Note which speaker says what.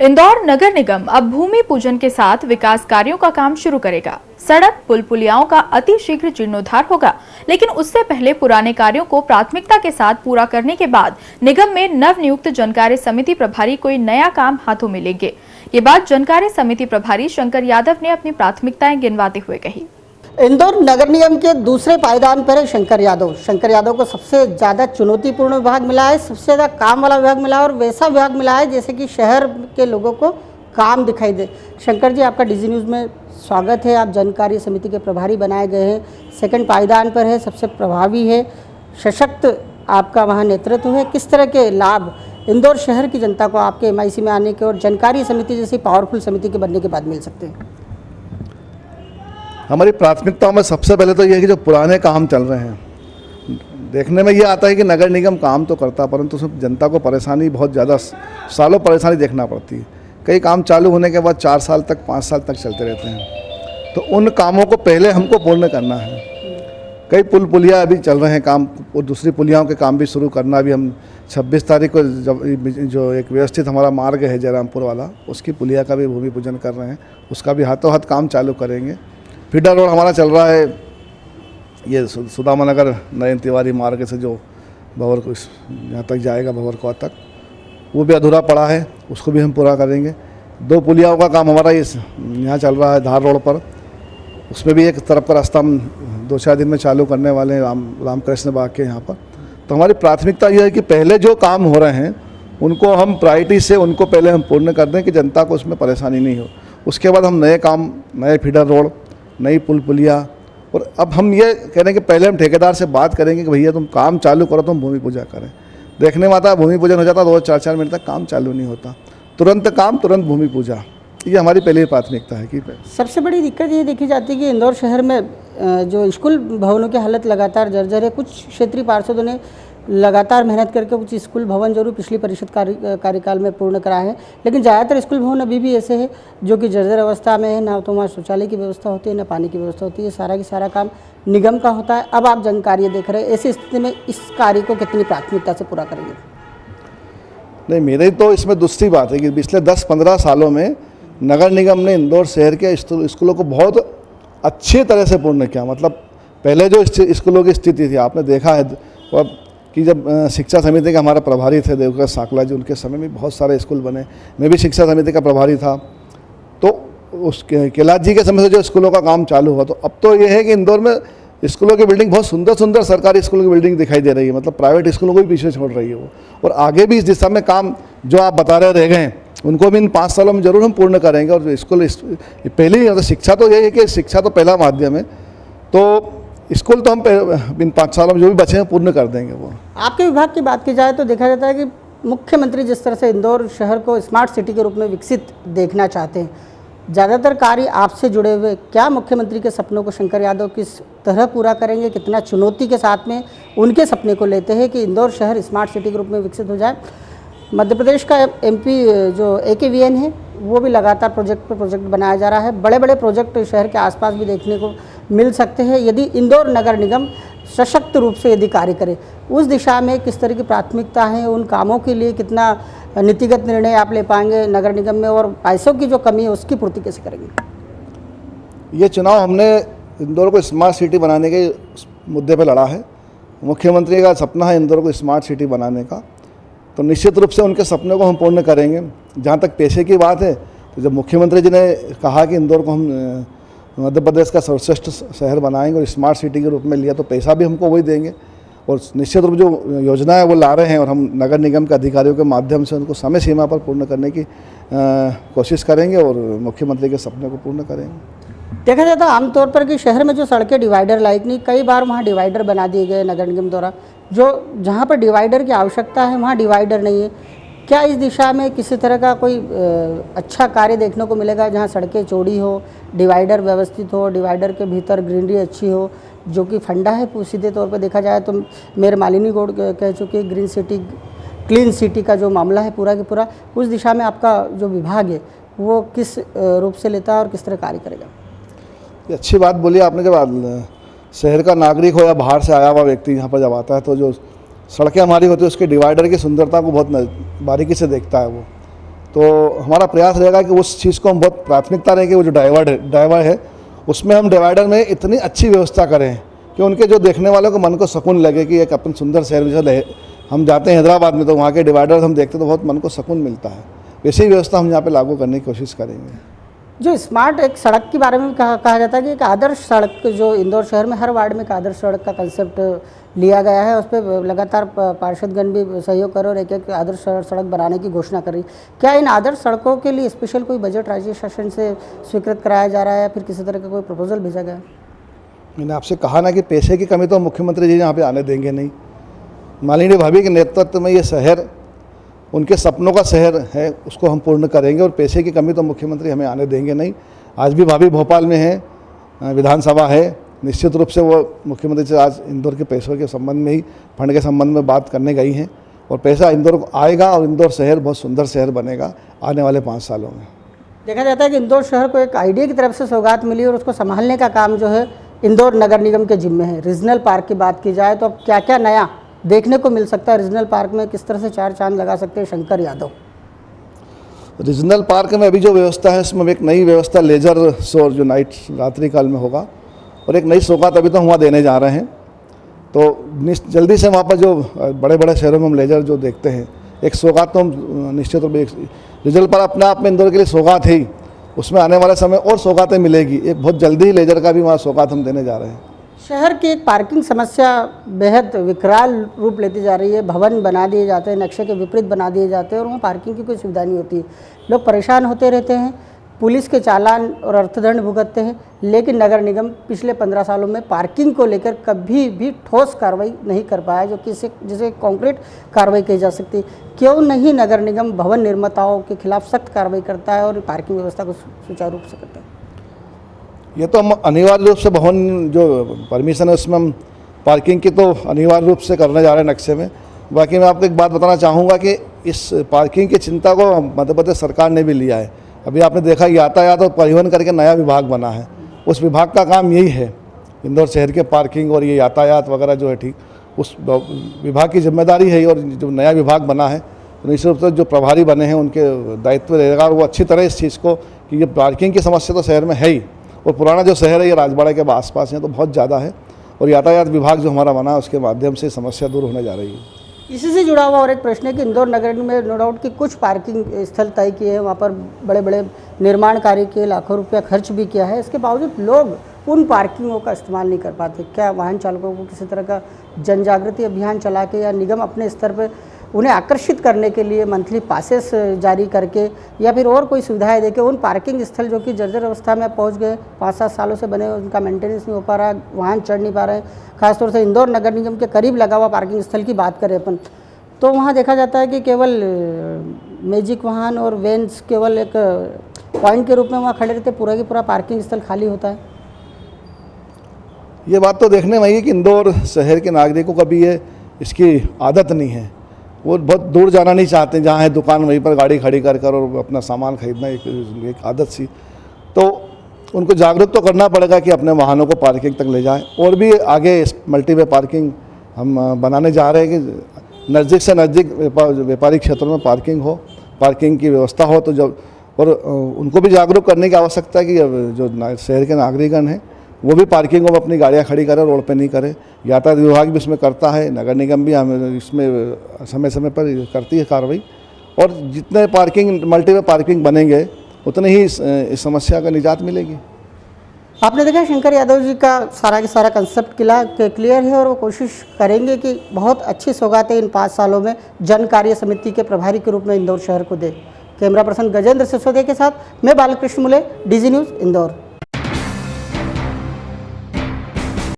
Speaker 1: इंदौर नगर निगम अब भूमि पूजन के साथ विकास कार्यों का काम शुरू करेगा। सड़क पुल पुलियाओं का अति शीघ्र जीर्णोद्धार होगा, लेकिन उससे पहले पुराने कार्यों को प्राथमिकता के साथ पूरा करने के बाद निगम में नवनियुक्त जनकार्य समिति प्रभारी कोई नया काम हाथों में लेंगे। ये बात जनकार्य समिति प्रभारी शंकर यादव ने अपनी प्राथमिकताएं गिनवाते हुए कही।
Speaker 2: इंदौर नगर निगम के दूसरे पायदान पर है शंकर यादव। शंकर यादव को सबसे ज़्यादा चुनौतीपूर्ण विभाग मिला है, सबसे ज़्यादा काम वाला विभाग मिला है और वैसा विभाग मिला है जैसे कि शहर के लोगों को काम दिखाई दे। शंकर जी, आपका डीजी न्यूज़ में स्वागत है। आप जनकार्य समिति के प्रभारी बनाए गए हैं, सेकंड पायदान पर है, सबसे प्रभावी है, सशक्त आपका वहाँ नेतृत्व है। किस तरह के लाभ इंदौर शहर की जनता को आपके MIC में आने के और जनकार्य समिति जैसी पावरफुल समिति के बनने के बाद मिल सकते हैं?
Speaker 3: हमारी प्राथमिकताओं में सबसे पहले तो ये है कि जो पुराने काम चल रहे हैं, देखने में ये आता है कि नगर निगम काम तो करता, परंतु उसमें जनता को परेशानी बहुत ज़्यादा, सालों परेशानी देखना पड़ती है। कई काम चालू होने के बाद 4 साल तक 5 साल तक चलते रहते हैं, तो उन कामों को पहले हमको पूर्ण करना है। कई पुल पुलिया अभी चल रहे हैं काम, और दूसरी पुलियाओं के काम भी शुरू करना। भी हम 26 तारीख को जो एक व्यवस्थित हमारा मार्ग है जयरामपुर वाला, उसकी पुलिया का भी भूमि पूजन कर रहे हैं, उसका भी हाथों हाथ काम चालू करेंगे। फीडर रोड हमारा चल रहा है, ये सुदामा नगर नयन तिवारी मार्ग से जो भंवर को यहाँ तक जाएगा, भंवर तक, वो भी अधूरा पड़ा है, उसको भी हम पूरा करेंगे। 2 पुलियाओं का काम हमारा यहाँ चल रहा है धार रोड पर, उसमें भी एक तरफ का रास्ता हम 2-4 दिन में चालू करने वाले हैं रामकृष्ण बाग के यहाँ पर। तो हमारी प्राथमिकता ये है कि पहले जो काम हो रहे हैं उनको हम प्रायोरिटी से उनको पहले हम पूर्ण कर दें कि जनता को उसमें परेशानी नहीं हो। उसके बाद हम नए काम, नए फीडर रोड, नई पुल पुलिया, और अब हम ये कह रहे हैं कि पहले हम ठेकेदार से बात करेंगे कि भैया तुम काम चालू करो, तुम भूमि पूजा करें। देखने में आता है भूमि पूजन हो जाता, रोज 4-4 मिनट तक काम चालू नहीं होता, तुरंत काम तुरंत भूमि पूजा, ये हमारी पहली प्राथमिकता है। कि
Speaker 2: सबसे बड़ी दिक्कत ये देखी जाती है कि इंदौर शहर में जो स्कूल भवनों की हालत लगातार जर्जर है। कुछ क्षेत्रीय पार्षदों ने लगातार मेहनत करके कुछ स्कूल भवन जरूर पिछली परिषद कार्यकाल में पूर्ण कराए हैं, लेकिन ज़्यादातर स्कूल भवन अभी भी ऐसे हैं जो कि जर्जर अवस्था में है। ना तो वहाँ शौचालय की व्यवस्था होती है, ना पानी की व्यवस्था होती है। सारा की सारा काम निगम का होता है। अब आप जनकार्य देख रहे हैं, ऐसी स्थिति में इस कार्य को कितनी प्राथमिकता से पूरा करेंगे?
Speaker 3: नहीं, मेरी तो इसमें दूसरी बात है कि पिछले 10-15 सालों में नगर निगम ने इंदौर शहर के स्कूलों को बहुत अच्छी तरह से पूर्ण किया। मतलब पहले जो स्कूलों की स्थिति थी आपने देखा है कि जब शिक्षा समिति का हमारा प्रभारी थे देवकर साकला जी, उनके समय में बहुत सारे स्कूल बने। मैं भी शिक्षा समिति का प्रभारी था, तो उस कैलाश जी के समय से जो स्कूलों का काम चालू हुआ, तो अब तो ये है कि इंदौर में स्कूलों की बिल्डिंग बहुत सुंदर सुंदर सरकारी स्कूलों की बिल्डिंग दिखाई दे रही है। मतलब प्राइवेट स्कूलों को भी पीछे छोड़ रही है वो, और आगे भी इस दिशा में काम जो आप बता रहे गए उनको भी इन 5 सालों में जरूर हम पूर्ण करेंगे। और स्कूल पहली मतलब शिक्षा तो यही है कि शिक्षा तो पहला माध्यम है, तो स्कूल तो हम इन 5 सालों में जो भी बचे हैं पूर्ण कर देंगे। वो
Speaker 2: आपके विभाग की बात की जाए तो देखा जाता है कि मुख्यमंत्री जिस तरह से इंदौर शहर को स्मार्ट सिटी के रूप में विकसित देखना चाहते हैं, ज़्यादातर कार्य आपसे जुड़े हुए। क्या मुख्यमंत्री के सपनों को शंकर यादव किस तरह पूरा करेंगे? कितना चुनौती के साथ में उनके सपने को लेते हैं कि इंदौर शहर स्मार्ट सिटी के रूप में विकसित हो जाए? मध्य प्रदेश का MP जो AKVN है, वो भी लगातार प्रोजेक्ट पर प्रोजेक्ट बनाया जा रहा है। बड़े बड़े प्रोजेक्ट शहर के आसपास भी देखने को मिल सकते हैं यदि इंदौर नगर निगम सशक्त रूप से यदि कार्य करे। उस दिशा में किस तरह की प्राथमिकता है? उन कामों के लिए कितना नीतिगत निर्णय आप ले पाएंगे नगर निगम में, और पैसों की जो कमी है उसकी पूर्ति कैसे करेंगे?
Speaker 3: ये चुनाव हमने इंदौर को स्मार्ट सिटी बनाने के मुद्दे पर लड़ा है। मुख्यमंत्री का सपना है इंदौर को स्मार्ट सिटी बनाने का, तो निश्चित रूप से उनके सपने को हम पूर्ण करेंगे। जहाँ तक पैसे की बात है, तो जब मुख्यमंत्री जी ने कहा कि इंदौर को हम मध्य प्रदेश का सर्वश्रेष्ठ शहर बनाएंगे और स्मार्ट सिटी के रूप में लिया, तो पैसा भी हमको वही देंगे। और निश्चित रूप जो योजना है वो ला रहे हैं, और हम नगर निगम के अधिकारियों के माध्यम से उनको समय सीमा पर पूर्ण करने की कोशिश करेंगे और मुख्यमंत्री के सपने को पूर्ण करेंगे।
Speaker 2: देखा जाता है आमतौर पर कि शहर में जो सड़कें डिवाइडर लायक नहीं, कई बार वहाँ डिवाइडर बना दिए गए नगर निगम द्वारा। जो जहाँ पर डिवाइडर की आवश्यकता है वहाँ डिवाइडर नहीं है। क्या इस दिशा में किसी तरह का कोई अच्छा कार्य देखने को मिलेगा जहाँ सड़कें चौड़ी हो, डिवाइडर व्यवस्थित हो, डिवाइडर के भीतर ग्रीनरी अच्छी हो, जो कि फंडा है सीधे तौर पर देखा जाए तो मेयर मालिनी गौड़ कह चुके ग्रीन सिटी क्लीन सिटी का जो मामला है पूरा के पूरा, उस दिशा में आपका जो विभाग है वो किस रूप से लेता है और किस तरह कार्य करेगा?
Speaker 3: ये अच्छी बात बोली आपने। जब शहर का नागरिक हो या बाहर से आया हुआ व्यक्ति यहाँ पर जब आता है, तो जो सड़कें हमारी होती है उसके डिवाइडर की सुंदरता को बहुत बारीकी से देखता है वो। तो हमारा प्रयास रहेगा कि उस चीज़ को हम बहुत प्राथमिकता रहेगी। वो जो ड्राइवर है उसमें हम डिवाइडर में इतनी अच्छी व्यवस्था करें कि उनके जो देखने वालों को मन को सुकून लगे कि एक अपन सुंदर शहर में हम जाते हैं हैदराबाद में तो वहाँ के डिवाइडर हम देखते तो बहुत मन को सुकून मिलता है। वैसी व्यवस्था हम यहाँ पे लागू करने की कोशिश करेंगे।
Speaker 2: जो स्मार्ट एक सड़क के बारे में भी कहा जाता है कि एक आदर्श सड़क जो इंदौर शहर में हर वार्ड में एक आदर्श सड़क का कंसेप्ट लिया गया है, उस पर लगातार पार्षदगण भी सहयोग कर और एक आदर्श सड़क बनाने की घोषणा कर रही। क्या इन आदर्श सड़कों के लिए स्पेशल कोई बजट राज्य शासन से स्वीकृत कराया जा रहा है या फिर किसी तरह का कोई प्रपोजल भेजा गया?
Speaker 3: मैंने आपसे कहा ना कि पैसे की कमी तो मुख्यमंत्री जी यहाँ पे आने देंगे नहीं। माननीय भाभी के नेतृत्व में ये शहर उनके सपनों का शहर है, उसको हम पूर्ण करेंगे और पैसे की कमी तो मुख्यमंत्री हमें आने देंगे नहीं। आज भी भाभी भोपाल में है, विधानसभा है, निश्चित रूप से वो मुख्यमंत्री से आज इंदौर के पैसों के संबंध में ही फंड के संबंध में बात करने गई हैं और पैसा इंदौर को आएगा और इंदौर शहर बहुत सुंदर शहर बनेगा आने वाले 5 सालों में।
Speaker 2: देखा जाता है कि इंदौर शहर को एक आईडीए की तरफ से सौगात मिली और उसको संभालने का काम जो है इंदौर नगर निगम के जिम्मे है। रीजनल पार्क की बात की जाए तो अब क्या क्या नया देखने को मिल सकता है रीजनल पार्क में, किस तरह से 4 चांद लगा सकते हैं शंकर यादव?
Speaker 3: रीजनल पार्क में अभी जो व्यवस्था है उसमें एक नई व्यवस्था लेजर शो जो नाइट रात्रि काल में होगा और एक नई सौगात अभी तो हम वहाँ देने जा रहे हैं। तो जल्दी से वहाँ पर जो बड़े बड़े शहरों में हम लेजर जो देखते हैं एक सौगात तो हम निश्चित रूप से रीजनल पार्क अपने आप में इंदौर के लिए सौगात है ही, उसमें आने वाले समय और सौगातें मिलेगी। एक बहुत जल्दी ही लेजर का भी वहाँ सौगात हम देने जा रहे हैं।
Speaker 2: शहर की एक पार्किंग समस्या बेहद विकराल रूप लेती जा रही है। भवन बना दिए जाते हैं, नक्शे के विपरीत बना दिए जाते हैं और वहाँ पार्किंग की कोई सुविधा नहीं होती। लोग परेशान होते रहते हैं, पुलिस के चालान और अर्थदंड भुगतते हैं, लेकिन नगर निगम पिछले 15 सालों में पार्किंग को लेकर कभी भी ठोस कार्रवाई नहीं कर पाया, जो कि जिसे कॉन्क्रीट कार्रवाई कही जा सकती है। क्यों नहीं नगर निगम भवन निर्माताओं के खिलाफ सख्त कार्रवाई करता है और पार्किंग व्यवस्था को सुचारू रूप से करता है?
Speaker 3: ये तो हम अनिवार्य रूप से भवन जो परमिशन है उसमें हम पार्किंग की तो अनिवार्य रूप से करने जा रहे हैं नक्शे में। बाकी मैं आपको एक बात बताना चाहूँगा कि इस पार्किंग की चिंता को मध्य प्रदेश सरकार ने भी लिया है। अभी आपने देखा यातायात और परिवहन करके नया विभाग बना है, उस विभाग का काम यही है इंदौर शहर के पार्किंग और ये यातायात वगैरह जो है ठीक उस विभाग की जिम्मेदारी है। और जो नया विभाग बना है तो निश्चित रूप से जो प्रभारी बने हैं उनके दायित्व रहेगा और वो अच्छी तरह इस चीज़ को कि ये पार्किंग की समस्या तो शहर में है ही और पुराना जो शहर है ये राजबाड़ा के आसपास है तो बहुत ज़्यादा है और यातायात विभाग जो हमारा बना है उसके माध्यम से समस्या दूर होने जा रही है।
Speaker 2: इसी से जुड़ा हुआ और एक प्रश्न है कि इंदौर नगर में नो डाउट कि कुछ पार्किंग स्थल तय किए हैं, वहाँ पर बड़े बड़े निर्माण कार्य के लाखों रुपया खर्च भी किया है, इसके बावजूद लोग उन पार्किंगों का इस्तेमाल नहीं कर पाते। क्या वाहन चालकों को किसी तरह का जन जागृति अभियान चला के या निगम अपने स्तर पर उन्हें आकर्षित करने के लिए मंथली पासेस जारी करके या फिर और कोई सुविधाएं देके उन पार्किंग स्थल जो कि जर्जर अवस्था में पहुंच गए, 5-7 सालों से बने, उनका मेंटेनेंस नहीं हो पा रहा, वाहन चढ़ नहीं पा रहे हैं, खासतौर से इंदौर नगर निगम के करीब लगा हुआ पार्किंग स्थल की बात करें अपन तो वहाँ देखा जाता है कि केवल मैजिक वाहन और वैन्स केवल एक पॉइंट के रूप में वहाँ खड़े रहते, पूरा की पूरा पार्किंग स्थल खाली होता है।
Speaker 3: ये बात तो देखने में आई है कि इंदौर शहर के नागरिकों का भी ये इसकी आदत नहीं है, वो बहुत दूर जाना नहीं चाहते, जहाँ है दुकान वहीं पर गाड़ी खड़ी कर और अपना सामान खरीदना एक आदत सी। तो उनको जागरूक तो करना पड़ेगा कि अपने वाहनों को पार्किंग तक ले जाएं। और भी आगे मल्टीवे पार्किंग हम बनाने जा रहे हैं कि नज़दीक से नज़दीक व्यापारिक क्षेत्रों में पार्किंग हो, पार्किंग की व्यवस्था हो। तो जब और उनको भी जागरूक करने की आवश्यकता है कि जो शहर के नागरिकगण हैं वो भी पार्किंगों में अपनी गाड़ियाँ खड़ी करें, रोड पे नहीं करें। यातायात विभाग भी इसमें करता है, नगर निगम भी हमें इसमें समय समय पर करती है कार्रवाई। और जितने पार्किंग मल्टीवे पार्किंग बनेंगे उतने ही इस समस्या का निजात मिलेगी।
Speaker 2: आपने देखा शंकर यादव जी का सारा कंसेप्ट क्लियर है और वो कोशिश करेंगे कि बहुत अच्छी सौगातें इन 5 सालों में जन कार्य समिति के प्रभारी के रूप में इंदौर शहर को दे। कैमरा पर्सन गजेंद्र सिसोदिया के साथ मैं बालकृष्ण मुले, डीजी न्यूज़ इंदौर।